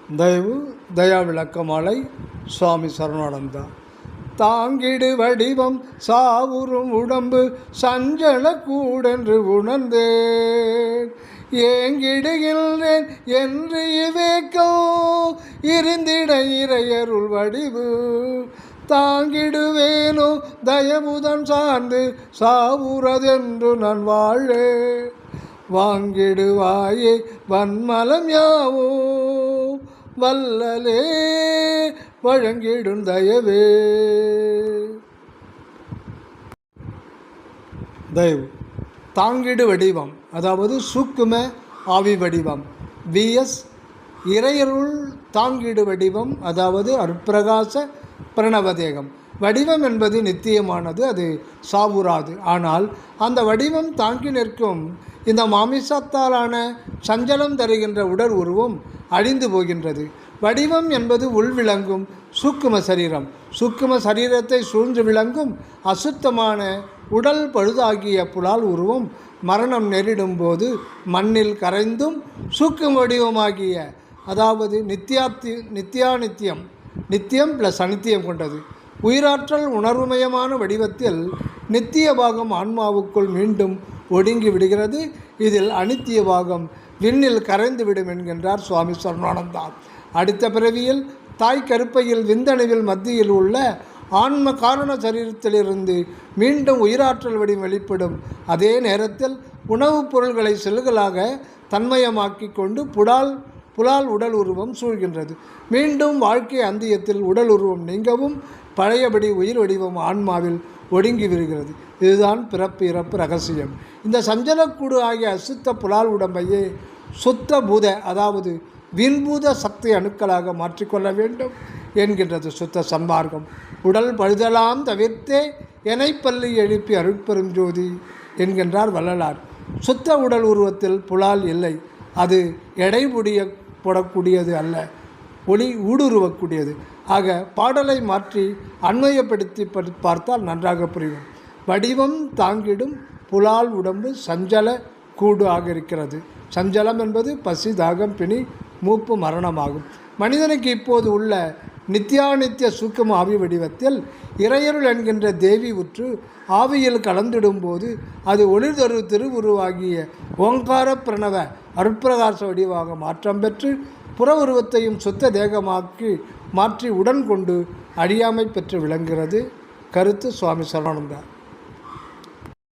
தயவு தயா விளக்கமாலை சுவாமி சரணானந்தா. தாங்கிடு வடிவம் சாவுறும் உடம்பு சஞ்சல கூடென்று உணர்ந்தேன், ஏங்கிடுகின்றேன் என்று இவேக்கோ இருந்திட இறையருள் வடிவு தாங்கிடுவேனோ தயவுதன் சார்ந்து சாவுறதென்று நான் வாழே. வாங்கிடுவாயே வன்மலம் யாவோ வல்லலே வழங்கிடும் தயவே. தயவு தாங்கிடு வடிவம், அதாவது சூக்கும ஆவி வடிவம். விஎஸ் இறையருள் தாங்கிடு வடிவம், அதாவது அருட்பிரகாச பிரணவதேகம். வடிவம் என்பது நித்தியமானது, அது சாவுறாது. ஆனால் அந்த வடிவம் தாங்கி நிற்கும் இந்த மாமிசத்தாலான சஞ்சலம் தருகின்ற உடல் உருவம் அழிந்து போகின்றது. வடிவம் என்பது உள்விளங்கும் சூக்கும சரீரம். சூக்கும சரீரத்தை சூழ்ந்து விளங்கும் அசுத்தமான உடல் பழுதாகிய புலால் உருவம் மரணம் நெருடும் போது மண்ணில் கரைந்தும் சூக்கும வடிவமாகிய, அதாவது நித்தியம் ப்ளஸ் அனித்தியம் கொண்டது உயிராற்றல் உணர்வுமயமான வடிவத்தில் நித்திய பாகம் ஆன்மாவுக்குள் மீண்டும் ஒடுங்கி விடுகிறது. இதில் அனித்திய பாகம் விண்ணில் கரைந்துவிடும் என்கின்றார் சுவாமி சரணானந்தா. அடுத்த பிறவியில் தாய் கருப்பையில் விந்தணுவில் மத்தியில் உள்ள ஆன்ம காரண சரீரத்திலிருந்து மீண்டும் உயிராற்றல் வடிவம் வெளிப்படும். அதே நேரத்தில் உணவுப் பொருள்களை செல்களாக தன்மயமாக்கி கொண்டு புலால் உடல் உருவம் சூழ்கின்றது. மீண்டும் வாழ்க்கை அந்தியத்தில் உடல் உருவம் நீங்கவும் பழையபடி உயிர் வடிவம் ஆன்மாவில் ஒடுங்கி விடுகிறது. இதுதான் பிறப்பு இறப்பு ரகசியம். இந்த சஞ்சலக்கூடு ஆகிய அசுத்த புலால் உடம்பையே சுத்த பூத, அதாவது விண்பூத சக்தி அணுக்களாக மாற்றிக்கொள்ள வேண்டும் என்கின்றது சுத்த சன்மார்க்கம். உடல் பழுதலாம் தவிர்த்தே எனைப்பள்ளி எழுப்பி அருட்பெரும் ஜோதி என்கின்றார் வள்ளலார். சுத்த உடல் உருவத்தில் புலால் இல்லை. அது எடை போடக்கூடியது அல்ல, ஒளி ஊடுருவக்கூடியது. ஆக பாடலை மாற்றி அண்மையப்படுத்தி பார்த்தால் நன்றாக புரியும். வடிவம் தாங்கிடும் புலால் உடம்பு சஞ்சல கூடு ஆக இருக்கிறது. சஞ்சலம் என்பது பசி, தாகம், பிணி, மூப்பு, மரணமாகும். மனிதனுக்கு இப்போது உள்ள நித்தியானித்திய சூக்கம ஆவி வடிவத்தில் இறையருள் என்கின்ற தேவி உற்று ஆவியில் கலந்திடும்போது அது ஒளிர்தரு திருவுருவாகிய ஓங்கார பிரணவ அருட்பிரகாச வடிவாக மாற்றம் பெற்று புற உருவத்தையும் சுத்த தேகமாக்கி மாற்றி உடன் கொண்டு அழியாமை பெற்று விளங்குகிறது. கருத்து சுவாமி சரணானந்தா.